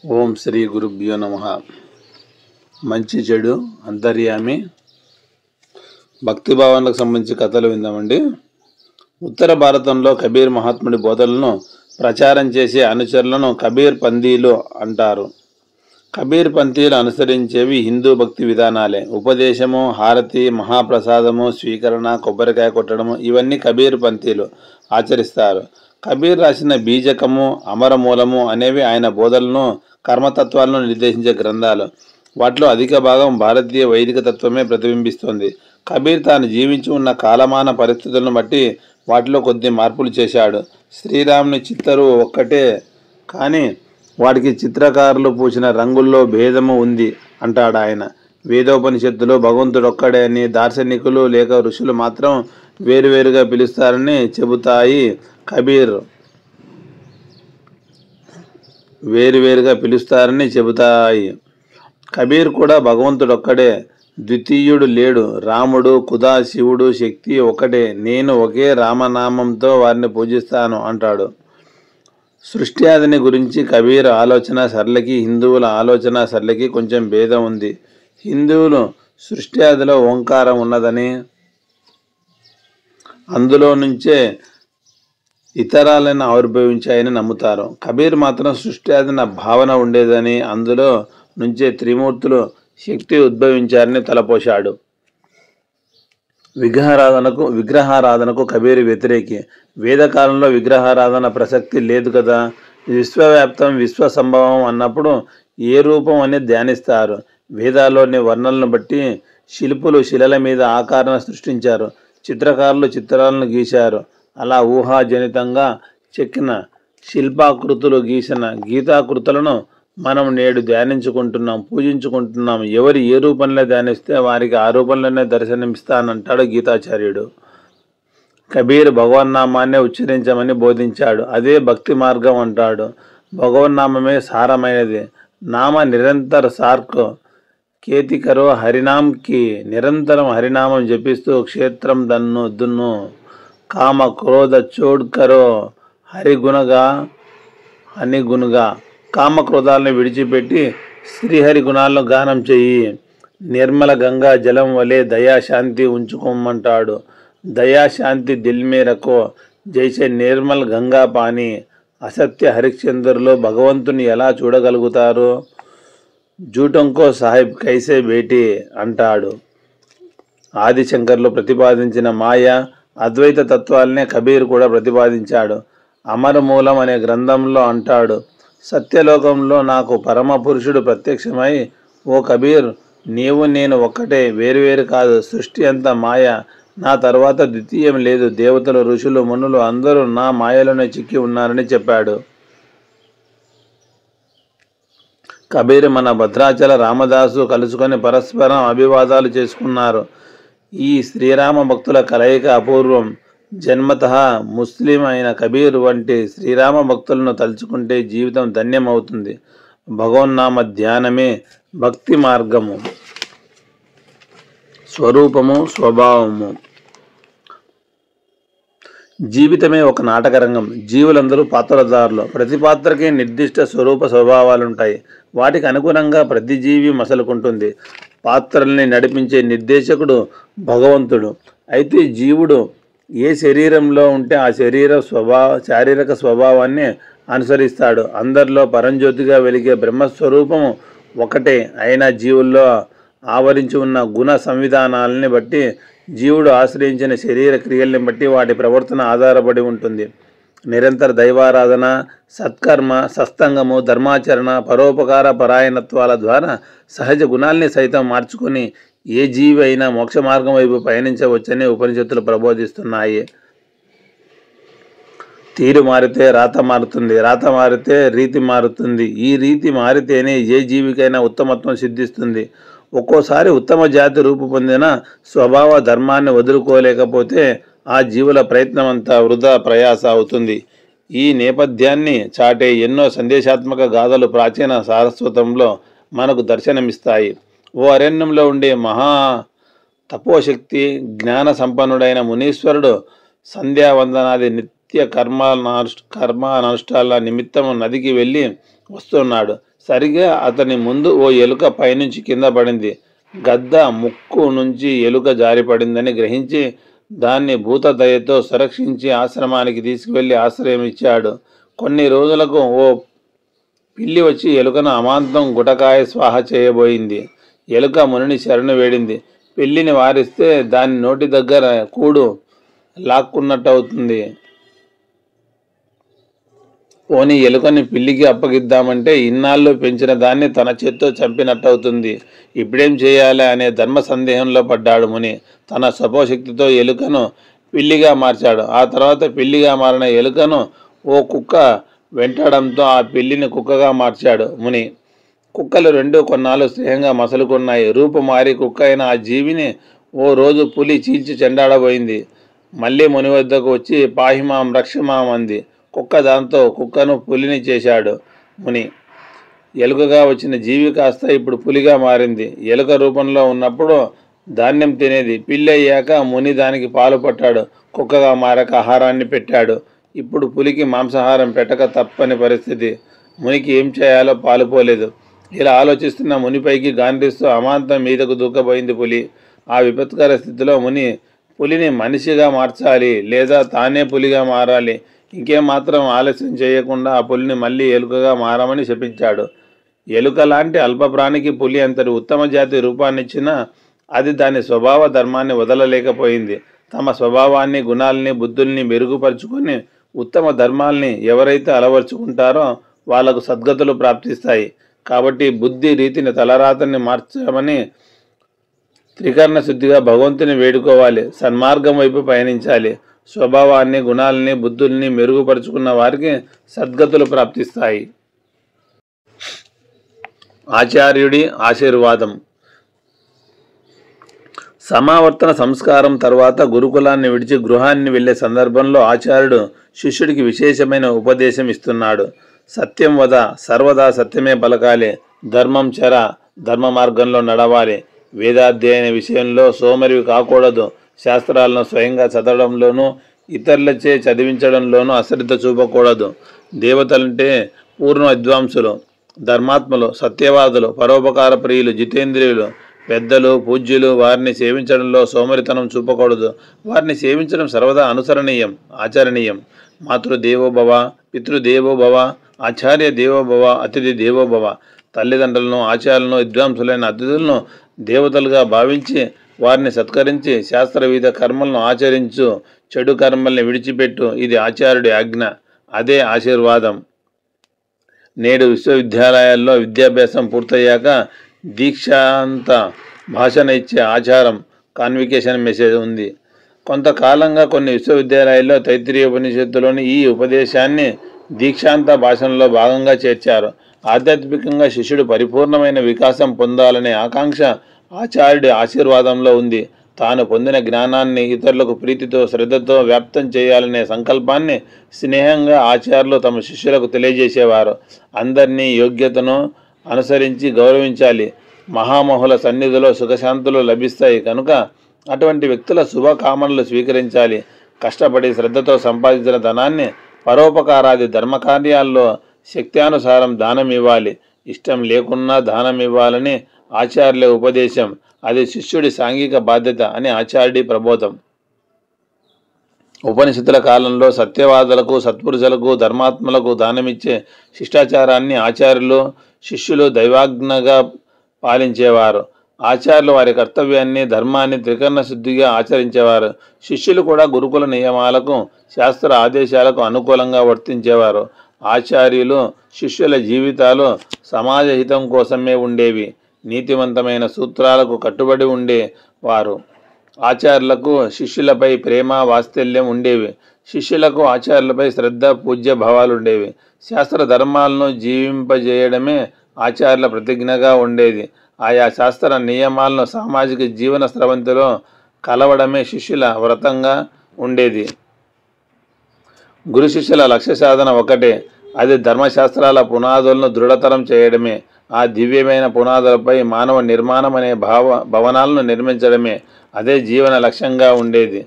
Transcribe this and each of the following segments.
ఓం శ్రీ గురుభ్యో నమః. మంచి చెడు అంతర్యామి భక్తి భావనకు సంబంధించి కథలు విందామండి. ఉత్తర భారతంలో కబీర్ మహాత్ముడి బోధనలను ప్రచారం చేసే అనుచరులను కబీర్ పంథీలు అంటారు. కబీర్ పంథీలు అనుసరించేవి హిందూ భక్తి విధానాలే. ఉపదేశము, హారతి, మహాప్రసాదము, స్వీకరణ, కొబ్బరికాయ కొట్టడము ఇవన్నీ కబీర్ పంథీలు ఆచరిస్తారు. కబీర్ రాసిన బీజకము, అమరమూలము అనేవి ఆయన బోధనలను, కర్మతత్వాలను నిర్దేశించే గ్రంథాలు. వాటిలో అధిక భాగం భారతీయ వైదిక తత్వమే ప్రతిబింబిస్తుంది. కబీర్ తాను జీవించి ఉన్న కాలమాన పరిస్థితులను బట్టి వాటిలో కొద్ది మార్పులు చేశాడు. శ్రీరాముని చిత్తరు ఒక్కటే కానీ వాటికి చిత్రకారులు పూసిన రంగుల్లో భేదము ఉంది అంటాడు ఆయన. వేదోపనిషత్తులు భగవంతుడొక్కడే అని, దార్శనికులు లేక ఋషులు మాత్రం వేరువేరుగా పిలుస్తారని చెబుతాయి. కబీర్ కూడా భగవంతుడొక్కడే, ద్వితీయుడు లేడు. రాముడు, ఖుదా, శివుడు, శక్తి ఒకటే. నేను ఒకే రామనామంతో వారిని పూజిస్తాను అంటాడు. సృష్టి ఆదిని గురించి కబీర్ ఆలోచన సరళికి, హిందువుల ఆలోచన సరళికి కొంచెం భేదం ఉంది. హిందువులు సృష్టి ఆదిలో ఓంకారం ఉన్నదని, అందులో నుంచే ఇతరాలను ఆవిర్భవించాయని నమ్ముతారు. కబీర్ మాత్రం సృష్టి ఆదిన భావన ఉండేదని, అందులో నుంచే త్రిమూర్తులు శక్తి ఉద్భవించారని తలపోశాడు. విగ్రహారాధనకు కబీర్ వ్యతిరేకి. వేదకాలంలో విగ్రహారాధన ప్రసక్తి లేదు కదా. విశ్వవ్యాప్తం, విశ్వ సంభవం అన్నప్పుడు ఏ రూపం అనేది ధ్యానిస్తారు. వేదాల్లోని వర్ణనలను బట్టి శిల్పులు శిలల మీద ఆకారాన్ని సృష్టించారు. చిత్రకారులు చిత్రాలను గీశారు. అలా ఊహాజనితంగా చెక్కిన శిల్పాకృతులు గీసిన గీతాకృతులను మనం నేడు ధ్యానించుకుంటున్నాం, పూజించుకుంటున్నాం. ఎవరు ఏ రూపంలో ధ్యానిస్తే వారికి ఆ రూపంలోనే దర్శనమిస్తానంటాడు గీతాచార్యుడు. కబీర్ భగవన్నామాన్నే ఉచ్చరించమని బోధించాడు. అదే భక్తి మార్గం అంటాడు. భగవన్నామమే సారమైనది. నామ నిరంతర సార్క్ కేతికరో హరినాం కి. నిరంతరం హరినామం జపిస్తూ క్షేత్రం దున్ను. కామ క్రోధ చోడ్కరో హరిగుణగా హనిగుణగా. కామక్రోధాలను విడిచిపెట్టి శ్రీహరి గుణాలను గానం చెయ్యి. నిర్మల గంగా జలం వలె దయాశాంతి ఉంచుకోమంటాడు. దయాశాంతి దిల్మే రఖో జైసే నిర్మల్ గంగా పాని. అసత్య హరిశ్చంద్రులో భగవంతుని ఎలా చూడగలుగుతారు? జూటంకో సాహిబ్ కైసే బేటీ అంటాడు. ఆదిశంకర్లు ప్రతిపాదించిన మాయ, అద్వైత తత్వాలనే కబీర్ కూడా ప్రతిపాదించాడు. అమరమూలం అనే గ్రంథంలో అంటాడు, సత్యలోకంలో నాకు పరమ పురుషుడు ప్రత్యక్షమై, ఓ కబీర్, నీవు నేను ఒక్కటే, వేరువేరు కాదు. సృష్టి అంతా మాయ. నా తర్వాత ద్వితీయం లేదు. దేవతలు, ఋషులు, మునులు అందరూ నా మాయలోనే చిక్కి ఉన్నారని చెప్పాడు. కబీర్ మన భద్రాచల రామదాసు కలుసుకొని పరస్పరం అభివాదాలు చేసుకున్నారు. ఈ శ్రీరామ భక్తుల కలయిక అపూర్వం. జన్మతః ముస్లిం అయిన కబీర్ వంటి శ్రీరామ భక్తులను తలుచుకుంటే జీవితం ధన్యమవుతుంది. భగవన్నామ ధ్యానమే భక్తి మార్గము. స్వరూపము, స్వభావము. జీవితమే ఒక నాటకరంగం. జీవులందరూ పాత్రధారులు. ప్రతి పాత్రకి నిర్దిష్ట స్వరూప స్వభావాలుంటాయి. వాటికి అనుగుణంగా ప్రతి జీవి మసలుకుంటుంది. పాత్రల్ని నడిపించే నిర్దేశకుడు భగవంతుడు. అయితే జీవుడు ఏ శరీరంలో ఉంటే ఆ శారీరక స్వభావాన్ని అనుసరిస్తాడు. అందరిలో పరంజ్యోతిగా వెలిగే బ్రహ్మస్వరూపము ఒకటే. అయినా జీవుల్లో ఆవరించి ఉన్న గుణ సంవిధానాలని బట్టి, జీవుడు ఆశ్రయించిన శరీర క్రియల్ని బట్టి వాటి ప్రవర్తన ఆధారపడి ఉంటుంది. నిరంతర దైవారాధన, సత్కర్మ, సత్సంగము, ధర్మాచరణ, పరోపకార పరాయణత్వాల ద్వారా సహజ గుణాల్ని సైతం మార్చుకొని ఏ జీవి అయినా మోక్ష మార్గం వైపు పయనించవచ్చని ఉపనిషత్తులు ప్రబోధిస్తున్నాయి. తీరు మారితే రాత మారుతుంది, రాత మారితే రీతి మారుతుంది. ఈ రీతి మారితేనే ఏ జీవికైనా ఉత్తమత్వం సిద్ధిస్తుంది. ఒక్కోసారి ఉత్తమ జాతి రూపు పొందిన స్వభావ ధర్మాన్ని వదులుకోలేకపోతే ఆ జీవుల ప్రయత్నమంతా వృధా ప్రయాస అవుతుంది. ఈ నేపథ్యాన్ని చాటే ఎన్నో సందేశాత్మక గాథలు ప్రాచీన సారస్వతంలో మనకు దర్శనమిస్తాయి. ఓ అరణ్యంలో ఉండే మహా తపోశక్తి, జ్ఞాన సంపన్నుడైన మునీశ్వరుడు సంధ్యావందనాది నిత్య కర్మానుష్ఠాల నిమిత్తము నదికి వెళ్ళి వస్తున్నాడు. సరిగా అతని ముందు ఓ ఎలుక పైనుంచి కింద పడింది. గద్ద ముక్కు నుంచి ఎలుక జారిపడిందని గ్రహించి దాన్ని భూత దయతో సంరక్షించి ఆశ్రమానికి తీసుకువెళ్ళి ఆశ్రయం ఇచ్చాడు. కొన్ని రోజులకు ఓ పిల్లి వచ్చి ఎలుకను అమాంతం గుటకాయ స్వాహ చేయబోయింది. ఎలుక మునిని శరణు వేడింది. పిల్లిని వారిస్తే దాని నోటి దగ్గర కూడు లాక్కున్నట్టు అవుతుంది. పోనీ ఎలుకని పిల్లికి అప్పగిద్దామంటే ఇన్నాళ్ళు పెంచిన దాన్ని తన చేత్తో చంపినట్టవుతుంది. ఇప్పుడేం చేయాలి అనే ధర్మ సందేహంలో పడ్డాడు ముని. తన స్వపోశక్తితో ఎలుకను పిల్లిగా మార్చాడు. ఆ తర్వాత పిల్లిగా మారిన ఎలుకను ఓ కుక్క వెంటాడంతో ఆ పిల్లిని కుక్కగా మార్చాడు ముని. కుక్కలు రెండు కొన్నాళ్ళు స్నేహంగా మసలుకున్నాయి. రూపు మారి కుక్క అయిన ఆ జీవిని ఓ రోజు పులి చీల్చి చెండాడబోయింది. మళ్ళీ ముని వద్దకు వచ్చి పాహిమాం రక్షమాం అంది కుక్క. దాంతో కుక్కను పులిని చేశాడు ముని. ఎలుకగా వచ్చిన జీవి కాస్త ఇప్పుడు పులిగా మారింది. ఎలుక రూపంలో ఉన్నప్పుడు ధాన్యం తినేది. పిల్లి అయ్యాక ముని దానికి పాలు పట్టాడు. కుక్కగా మారక ఆహారాన్ని పెట్టాడు. ఇప్పుడు పులికి మాంసాహారం పెట్టక తప్పని పరిస్థితి. మునికి ఏం చేయాలో పాలుపోలేదు. ఇలా ఆలోచిస్తున్న మునిపైకి గాండ్రిస్తూ అమాంతం మీదకు దూకపోయింది పులి. ఆ విపత్కర స్థితిలో ముని పులిని మనిషిగా మార్చాలి, లేదా తానే పులిగా మారాలి. ఇంకేం మాత్రం ఆలస్యం చేయకుండా ఆ పులిని మళ్ళీ ఎలుకగా మారమని శపించాడు. ఎలుక లాంటి అల్పప్రాణికి పులి అంతటి ఉత్తమ జాతి రూపాన్నిచ్చినా అది దాని స్వభావ ధర్మాన్ని వదలలేకపోయింది. తమ స్వభావాన్ని, గుణాలని, బుద్ధుల్ని మెరుగుపరుచుకొని ఉత్తమ ధర్మాల్ని ఎవరైతే అలవర్చుకుంటారో వాళ్లకు సద్గతులు ప్రాప్తిస్తాయి. కాబట్టి బుద్ధి రీతిని, తలరాతని మార్చమని త్రికరణ శుద్ధిగా భగవంతుని వేడుకోవాలి. సన్మార్గం వైపు పయనించాలి. స్వభావాన్ని, గుణాలని, బుద్ధుల్ని మెరుగుపరుచుకున్న వారికి సద్గతులు ప్రాప్తిస్తాయి. ఆచార్యుడి ఆశీర్వాదం. సమావర్తన సంస్కారం తర్వాత గురుకులాన్ని విడిచి గృహాన్ని వెళ్లే సందర్భంలో ఆచార్యుడు శిష్యుడికి విశేషమైన ఉపదేశం ఇస్తున్నాడు. సత్యం వద, సర్వదా సత్యమే పలకాలి. ధర్మం చెర, ధర్మ మార్గంలో నడవాలి. వేదాధ్యయన విషయంలో సోమరివి కాకూడదు. శాస్త్రాలను స్వయంగా చదవడంలోనూ ఇతరులచే చదివించడంలోనూ అశ్రద్ధ చూపకూడదు. దేవతలంటే పూర్ణ విద్వాంసులు, ధర్మాత్మలు, సత్యవాదులు, పరోపకార ప్రియులు, జితేంద్రియులు, పెద్దలు, పూజ్యులు. వారిని సేవించడంలో సోమరితనం చూపకూడదు. వారిని సేవించడం సర్వదా అనుసరణీయం, ఆచరణీయం. మాతృదేవోభవ, పితృదేవోభవ, ఆచార్య దేవోభవ, అతిథి దేవోభవ. తల్లిదండ్రులను, ఆచార్యులను, విద్వాంసులైన అతిథులను దేవతలుగా భావించి వారిని సత్కరించి శాస్త్రవిధ కర్మలను ఆచరించు. చెడు కర్మల్ని విడిచిపెట్టు. ఇది ఆచార్యుడి ఆజ్ఞ. అదే ఆశీర్వాదం. నేడు విశ్వవిద్యాలయాల్లో విద్యాభ్యాసం పూర్తయ్యాక దీక్షాంత భాషణ ఇచ్చే ఆచారం, కాన్వికేషన్ మెసేజ్ ఉంది. కొంతకాలంగా కొన్ని విశ్వవిద్యాలయాల్లో తైత్రీయోపనిషత్తులోని ఈ ఉపదేశాన్ని దీక్షాంత భాషణలో భాగంగా చేర్చారు. ఆధ్యాత్మికంగా శిష్యుడు పరిపూర్ణమైన వికాసం పొందాలనే ఆకాంక్ష ఆచార్యుడి ఆశీర్వాదంలో ఉంది. తాను పొందిన జ్ఞానాన్ని ఇతరులకు ప్రీతితో, శ్రద్ధతో వ్యాప్తం చేయాలనే సంకల్పాన్ని స్నేహంగా ఆచార్యులు తమ శిష్యులకు తెలియజేసేవారు. అందరినీ యోగ్యతను అనుసరించి గౌరవించాలి. మహామహుల సన్నిధిలో సుఖశాంతులు లభిస్తాయి కనుక అటువంటి వ్యక్తుల శుభకామనలు స్వీకరించాలి. కష్టపడి శ్రద్ధతో సంపాదించిన ధనాన్ని పరోపకారాది ధర్మకార్యాల్లో శక్త్యానుసారం దానం ఇవ్వాలి. ఇష్టం లేకున్నా దానం ఇవ్వాలని ఆచార్యుల ఉపదేశం. అది శిష్యుడి సాంఘిక బాధ్యత అని ఆచార్యుడి ప్రబోధం. ఉపనిషత్తుల కాలంలో సత్యవాదులకు, సత్పురుషులకు, ధర్మాత్మలకు దానమిచ్చే శిష్టాచారాన్ని ఆచార్యులు, శిష్యులు దైవాజ్ఞగా పాలించేవారు. ఆచార్యులు వారి కర్తవ్యాన్ని, ధర్మాన్ని త్రికరణ శుద్ధిగా ఆచరించేవారు. శిష్యులు కూడా గురుకుల నియమాలకు, శాస్త్ర ఆదేశాలకు అనుకూలంగా వర్తించేవారు. ఆచార్యులు, శిష్యుల జీవితాలు సమాజ హితం కోసమే ఉండేవి. నీతివంతమైన సూత్రాలకు కట్టుబడి ఉండేవారు. ఆచార్యులకు శిష్యులపై ప్రేమ, వాత్సల్యం ఉండేవి. శిష్యులకు ఆచార్యులపై శ్రద్ధ, పూజ్య భావాలు ఉండేవి. శాస్త్ర ధర్మాలను జీవింపజేయడమే ఆచార్యుల ప్రతిజ్ఞగా ఉండేది. ఆయా శాస్త్ర నియమాలను సామాజిక జీవన స్రవంతిలో కలవడమే శిష్యుల వ్రతంగా ఉండేది. గురు శిష్యుల లక్ష్య సాధన ఒకటే. అది ధర్మశాస్త్రాల పునాదులను దృఢతరం చేయడమే. ఆ దివ్యమైన పునాదులపై మానవ నిర్మాణం అనే భవనాలను నిర్మించడమే. అదే జీవన లక్ష్యంగా ఉండేది.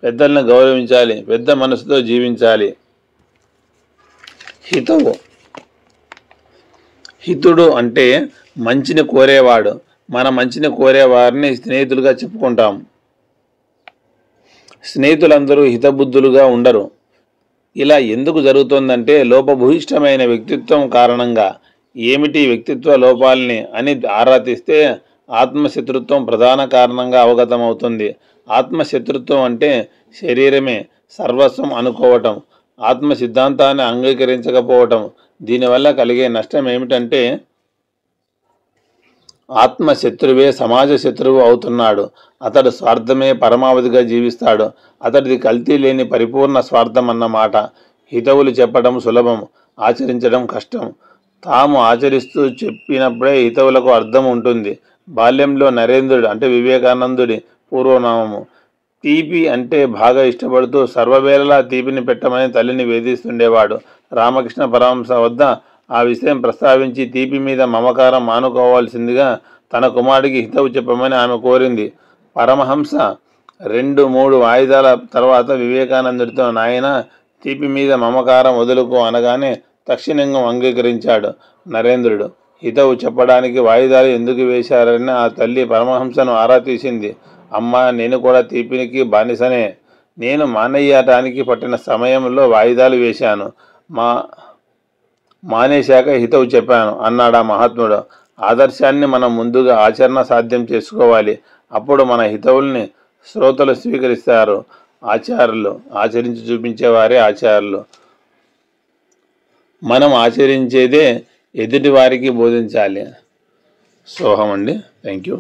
పెద్దలను గౌరవించాలి. పెద్ద మనసుతో జీవించాలి. హితుడు అంటే మంచిని కోరేవాడు. మన మంచిని కోరేవారిని స్నేహితులుగా చెప్పుకుంటాం. స్నేహితులందరూ హితబుద్ధులుగా ఉండరు. ఇలా ఎందుకు జరుగుతుందంటే లోపభూయిష్టమైన వ్యక్తిత్వం కారణంగా. ఏమిటి వ్యక్తిత్వ లోపాలని అని ఆరా తీస్తే ఆత్మశత్రుత్వం ప్రధాన కారణంగా అవగతమవుతుంది. ఆత్మశత్రుత్వం అంటే శరీరమే సర్వస్వం అనుకోవటం, ఆత్మ సిద్ధాంతాన్ని అంగీకరించకపోవటం. దీనివల్ల కలిగే నష్టం ఏమిటంటే ఆత్మశత్రువే సమాజ శత్రువు అవుతున్నాడు. అతడు స్వార్థమే పరమావధిగా జీవిస్తాడు. అతడిది కల్తీ లేని పరిపూర్ణ స్వార్థం అన్నమాట. హితవులు చెప్పడం సులభం, ఆచరించడం కష్టం. తాము ఆచరిస్తూ చెప్పినప్పుడే హితవులకు అర్థం ఉంటుంది. బాల్యంలో నరేంద్రుడు అంటే వివేకానందుడి పూర్వనామము. తీపి అంటే బాగా ఇష్టపడుతూ సర్వవేళలా తీపిని పెట్టమని తల్లిని వేధిస్తుండేవాడు. రామకృష్ణ పరమహంస వద్ద ఆ విషయం ప్రస్తావించి తీపి మీద మమకారం మానుకోవాల్సిందిగా తన కుమారుడికి హితవు చెప్పమని ఆమె కోరింది. పరమహంస 2-3 వాయిదాల తర్వాత వివేకానందుడితో, నాయన తీపి మీద మమకారం వదులుకో అనగానే తక్షణంగా అంగీకరించాడు నరేంద్రుడు. హితవు చెప్పడానికి వాయిదాలు ఎందుకు వేశారని ఆ తల్లి పరమహంసను ఆరా తీసింది. అమ్మ, నేను కూడా తీపినికి బానిసనే. నేను మానేయటానికి పట్టిన సమయంలో వాయిదాలు వేశాను. మానేశాక హితవు చెప్పాను అన్నాడు ఆ మహాత్ముడు. ఆదర్శాన్ని మనం ముందుగా ఆచరణ సాధ్యం చేసుకోవాలి. అప్పుడు మన హితవుల్ని శ్రోతలు స్వీకరిస్తారు. ఆచార్యులు ఆచరించి చూపించేవారే ఆచార్యులు. మనం ఆచరించేదే ఎదుటి వారికి బోధించాలి. సోహం అండి. Thank you.